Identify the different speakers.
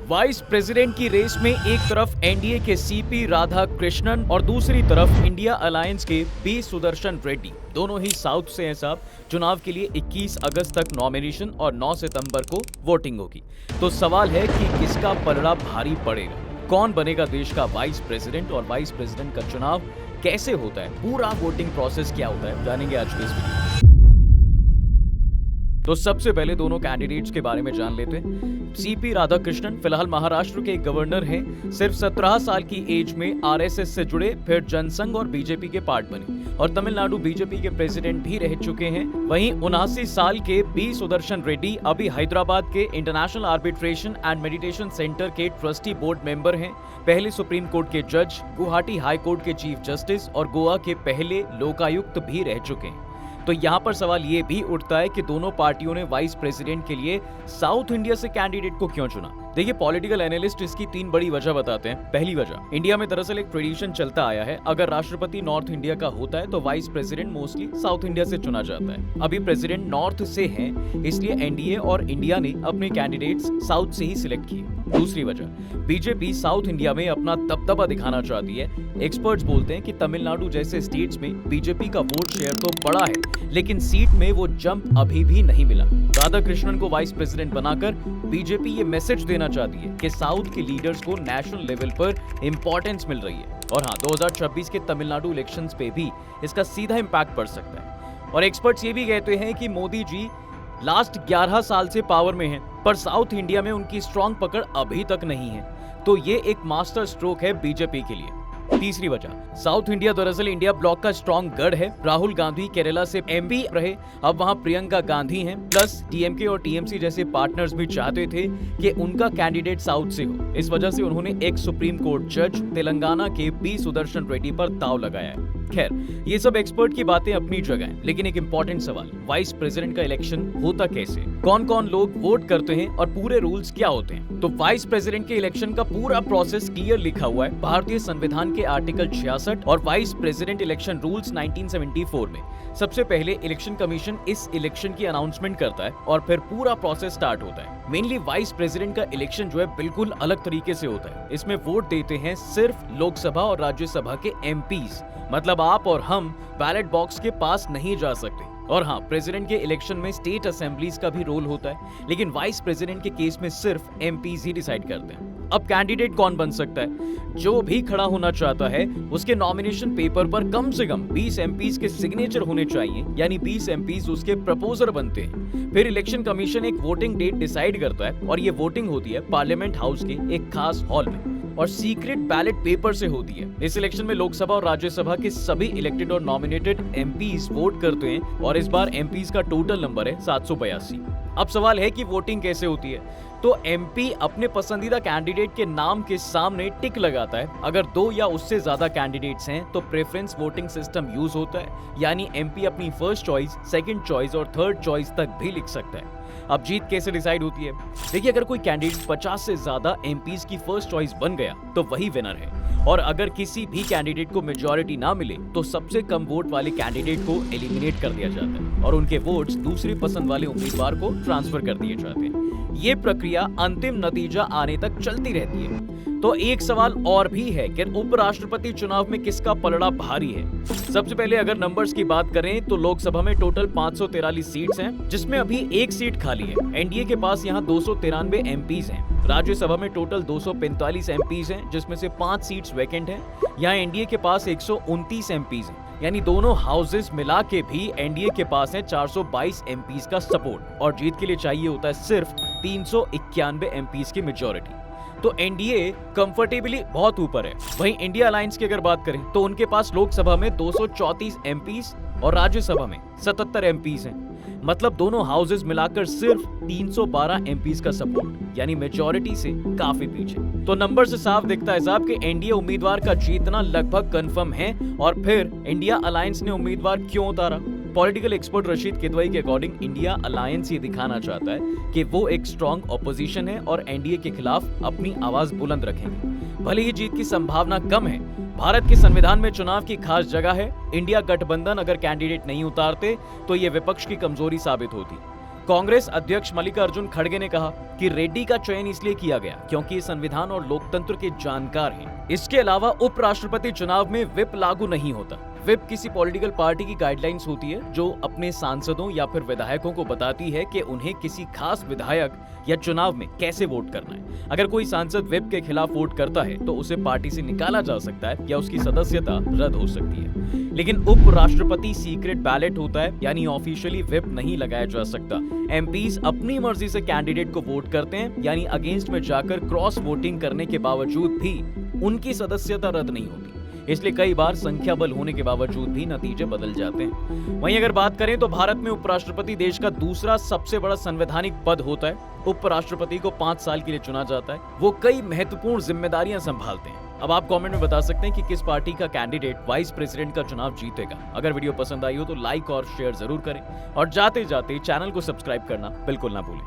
Speaker 1: Vice president की race में एक तरफ एनडीए के सीपी राधाकृष्णन और दूसरी तरफ इंडिया अलायंस के बी सुदर्शन रेड्डी, दोनों ही साउथ से हैं साहब। चुनाव के लिए 21 अगस्त तक नॉमिनेशन और 9 सितंबर को वोटिंग होगी। तो सवाल है कि किसका पलड़ा भारी पड़ेगा, कौन बनेगा देश का वाइस प्रेसिडेंट और वाइस प्रेसिडेंट का चुनाव कैसे होता है, पूरा वोटिंग प्रोसेस क्या होता है, जानेंगे आज के इस वीडियो। तो सबसे पहले दोनों कैंडिडेट्स के बारे में जान लेते हैं। सीपी राधाकृष्णन फिलहाल महाराष्ट्र के गवर्नर हैं। सिर्फ 17 साल की एज में आरएसएस से जुड़े, फिर जनसंघ और बीजेपी के पार्ट बने और तमिलनाडु बीजेपी के प्रेसिडेंट भी रह चुके हैं। वहीं 79 साल के बी सुदर्शन रेड्डी अभी हैदराबाद के international arbitration and meditation centre के ट्रस्टी बोर्ड मेंबर हैं। पहले सुप्रीम कोर्ट के जज, गुवाहाटी हाई कोर्ट के चीफ जस्टिस और गोवा के पहले लोकायुक्त भी रह चुके हैं। तो यहाँ पर सवाल ये भी उठता है कि दोनों पार्टियों ने वाइस प्रेसिडेंट के लिए साउथ इंडिया से कैंडिडेट को क्यों चुना। देखिए, पॉलिटिकल एनालिस्ट इसकी 3 बड़ी वजह बताते हैं। पहली वजह, इंडिया में दरअसल एक ट्रेडिशन चलता आया है, अगर राष्ट्रपति नॉर्थ इंडिया का होता है तो vice president mostly south India से चुना जाता है। अभी प्रेसिडेंट नॉर्थ से हैं, इसलिए एनडीए और इंडिया ने अपने कैंडिडेट्स साउथ से ही सिलेक्ट किए। दूसरी वजह, बीजेपी साउथ इंडिया में अपना दबदबा दिखाना चाहती है। एक्सपर्ट्स बोलते हैं कि तमिलनाडु जैसे स्टेट्स में बीजेपी का वोट शेयर तो बड़ा है, लेकिन सीट में वो जंप अभी भी नहीं मिला। राधाकृष्णन को वाइस प्रेसिडेंट बनाकर बीजेपी ये मैसेज देना चाहती है कि साउथ के लीडर्स को नेशनल लेवल पर इंपॉर्टेंस मिल रही है। और हाँ, 2026 के तमिलनाडु इलेक्शंस पे भी इसका सीधा इंपैक्ट पड़ सकता है। और एक्सपर्ट्स ये भी कहते हैं कि मोदी जी लास्ट 11 साल से पावर में हैं, पर साउथ इंडिया में उनकी स्ट्रॉन्ग पकड़ अभी तक नहीं है। तो ये एक मास्टर स्ट्रोक है बीजेपी के लिए। तीसरी वजह, साउथ इंडिया दरअसल इंडिया ब्लॉक का स्ट्रॉन्ग गढ़ है। राहुल गांधी केरला से एमपी रहे, अब वहां प्रियंका गांधी हैं। प्लस डीएमके और टीएमसी जैसे पार्टनर्स भी चाहते थे कि उनका कैंडिडेट साउथ से हो। इस वजह से उन्होंने एक सुप्रीम कोर्ट जज तेलंगाना के बी सुदर्शन रेड्डी पर दांव लगाया है। खैर, ये सब एक्सपर्ट की बातें अपनी जगह हैं, लेकिन एक इंपॉर्टेंट सवाल, वाइस प्रेसिडेंट का इलेक्शन होता कैसे, कौन कौन लोग वोट करते हैं और पूरे रूल्स क्या होते हैं। तो वाइस प्रेसिडेंट के इलेक्शन का पूरा प्रोसेस क्लियर लिखा हुआ है भारतीय संविधान के आर्टिकल 66 और वाइस प्रेसिडेंट इलेक्शन रूल्स 1974 में। सबसे पहले इलेक्शन कमीशन इस इलेक्शन की अनाउंसमेंट करता है और फिर पूरा प्रोसेस स्टार्ट होता है। मेनली वाइस प्रेसिडेंट का इलेक्शन जो है बिल्कुल अलग तरीके से होता है। इसमें वोट देते हैं सिर्फ लोकसभा और राज्यसभा के एमपीज, मतलब आप और हम बैलेट बॉक्स के पास नहीं जा सकते। और हाँ, प्रेसिडेंट के इलेक्शन में स्टेट असेंबलीज का भी रोल होता है, लेकिन वाइस प्रेसिडेंट के केस में सिर्फ एमपीज ही डिसाइड करते हैं। अब कैंडिडेट कौन बन सकता है? जो भी खड़ा होना चाहता है उसके नॉमिनेशन पेपर पर कम से कम 20 एमपीज के सिग्नेचर होने चाहिए, यानी 20 एमपीज उसके प्रपोजर बनते हैं। फिर इलेक्शन कमीशन एक वोटिंग डेट डिसाइड करता है और ये वोटिंग होती है पार्लियामेंट हाउस के एक खास हॉल में और सीक्रेट बैलेट पेपर से होती है। इस इलेक्शन में लोकसभा और राज्यसभा के सभी इलेक्टेड और नॉमिनेटेड एमपीज वोट करते हैं और इस बार एमपीज का टोटल नंबर है 782। अब सवाल है कि वोटिंग कैसे होती है। तो एमपी अपने पसंदीदा कैंडिडेट के नाम के सामने टिक लगाता है। अगर 2 या उससे ज्यादा कैंडिडेट्स हैं तो प्रेफरेंस वोटिंग सिस्टम यूज होता है, यानी एमपी अपनी फर्स्ट चॉइस, सेकंड चॉइस और थर्ड चॉइस तक भी लिख सकता है। अब जीत कैसे डिसाइड होती है? देखिए, अगर कोई कैंडिडेट 50 से ज्यादा एमपीज की फर्स्ट चॉइस बन गया तो वही विनर है। और अगर किसी भी कैंडिडेट को मेजॉरिटी ना मिले तो सबसे कम वोट वाले कैंडिडेट को एलिमिनेट कर दिया जाता है और उनके वोट्स दूसरी पसंद वाले उम्मीदवार को ट्रांसफर कर दिए जाते हैं। ये प्रक्रिया अंतिम नतीजा आने तक चलती रहती है। तो एक सवाल और भी है कि उपराष्ट्रपति चुनाव में किसका पलड़ा भारी है। सबसे पहले अगर नंबर्स की बात करें तो लोकसभा में टोटल 543 सीट्स हैं, जिसमें अभी एक सीट खाली है। एनडीए के पास यहाँ 293 एमपीज हैं। राज्यसभा में टोटल 245 एमपीज हैं, जिसमें से 5 सीट्स वैकेंट हैं। यहाँ एनडीए के पास 129 एमपीज हैं, यानी दोनों हाउसेस मिला के भी एनडीए के पास है 422 एमपीज का सपोर्ट और जीत के लिए चाहिए होता है सिर्फ 391 एमपीज की मेजॉरिटी। तो एनडीए कंफर्टेबली बहुत ऊपर है। वहीं इंडिया अलायंस की अगर बात करें तो उनके पास लोकसभा में 234 एमपीज और राज्यसभा में 77 एमपीज हैं, मतलब दोनों हाउसेस मिलाकर सिर्फ 312 एमपीज का सपोर्ट, यानी मेजॉरिटी से काफी पीछे। तो नंबर से साफ दिखता है साहब कि एनडीए उम्मीदवार का जीतना लगभग कंफर्म है। और फिर इंडिया अलायंस ने उम्मीदवार क्यों उतारा? पॉलिटिकल एक्सपर्ट रशीद किदवई के अकॉर्डिंग इंडिया अलायंस ये दिखाना चाहता है कि वो एक स्ट्रॉन्ग ऑपोजिशन है और एनडीए के खिलाफ अपनी आवाज बुलंद रखेंगे। भले ही जीत की संभावना कम है, भारत के संविधान में चुनाव की खास जगह है। इंडिया गठबंधन अगर कैंडिडेट नहीं उतारते तो ये विपक्ष की कमजोरी साबित होती। कांग्रेस अध्यक्ष मल्लिकार्जुन खड़गे ने कहा कि रेड्डी का चयन इसलिए किया गया क्योंकि संविधान और लोकतंत्र के जानकार हैं। इसके अलावा उपराष्ट्रपति चुनाव में व्हिप लागू नहीं होता। व्हिप किसी पॉलिटिकल पार्टी की गाइडलाइंस होती है जो अपने सांसदों या फिर विधायकों को बताती है कि उन्हें किसी खास विधायक या चुनाव में कैसे वोट करना है। अगर कोई सांसद व्हिप के खिलाफ वोट करता है तो उसे पार्टी से निकाला जा सकता है या उसकी सदस्यता रद्द हो सकती है। लेकिन उपराष्ट्रपति सीक्रेट बैलेट होता है, यानी ऑफिशियली व्हिप नहीं लगाया जा सकता। एमपीज अपनी मर्जी से कैंडिडेट को वोट करते हैं, यानी अगेंस्ट में जाकर क्रॉस वोटिंग करने के बावजूद भी उनकी सदस्यता रद्द नहीं होती। इसलिए कई बार संख्या बल होने के बावजूद भी नतीजे बदल जाते हैं। वहीं अगर बात करें तो भारत में उपराष्ट्रपति देश का दूसरा सबसे बड़ा संवैधानिक पद होता है। उपराष्ट्रपति को 5 साल के लिए चुना जाता है। वो कई महत्वपूर्ण जिम्मेदारियां संभालते हैं। अब आप कमेंट में बता सकते हैं कि किस पार्टी का कैंडिडेट वाइस प्रेसिडेंट का चुनाव जीतेगा। अगर वीडियो पसंद आई हो तो लाइक और शेयर जरूर करें और जाते जाते चैनल को सब्सक्राइब करना बिल्कुल ना भूलें।